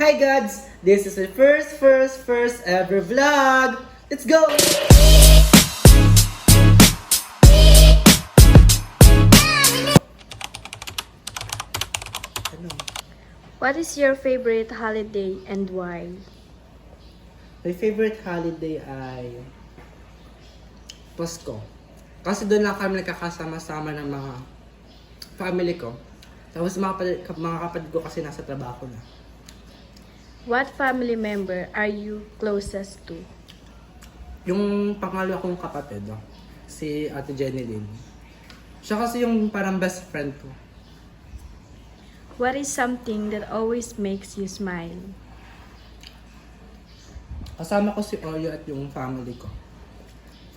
Hi gods! This is the first ever vlog! Let's go! Ano? What is your favorite holiday and why? My favorite holiday ay Pasko. Kasi doon lang kami nagkakasama-sama ng mga family ko. Tapos mga kapatid ko kasi nasa trabaho na. What family member are you closest to? Yung pangalawa kong kapatid, si Ate Jenny Lynn. Siya kasi yung parang best friend ko. What is something that always makes you smile? Kasama ko si Oreo at yung family ko.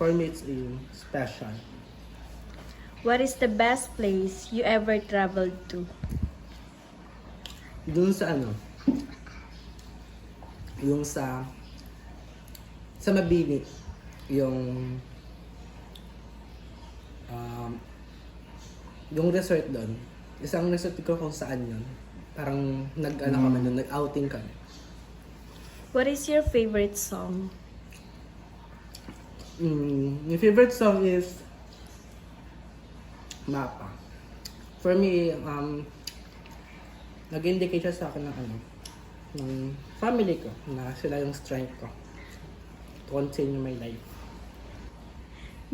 For me, it's special. What is the best place you ever traveled to? Doon sa yung sa Mabini, yung resort doon. Isang resort ko kung saan yun. Parang kami doon, nag-outing kami. What is your favorite song? My favorite song is Mapa. For me, nag-indicate siya sa akin ng family ko, na sila yung strength ko to continue my life.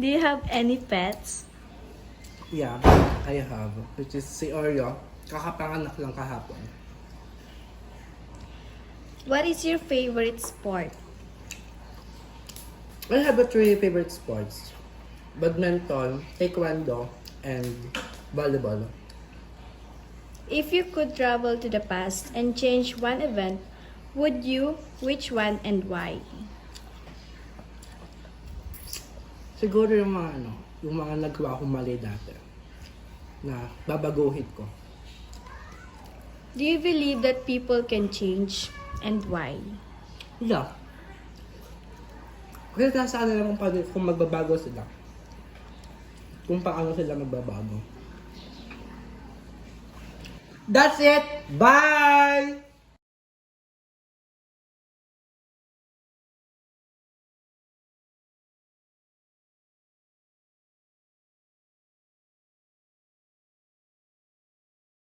Do you have any pets? Yeah, I have. Which is si Oreo. Kakapanganak lang kahapon. What is your favorite sport? I have three favorite sports. Badminton, taekwondo, and volleyball. If you could travel to the past and change one event, would you? Which one and why? Siguro yung mga nagawa kong mali dati na babaguhin ko. Do you believe that people can change and why? Yeah. Kasi nasa kanila kung magbabago sila. Kung paano sila magbabago. That's it! Bye!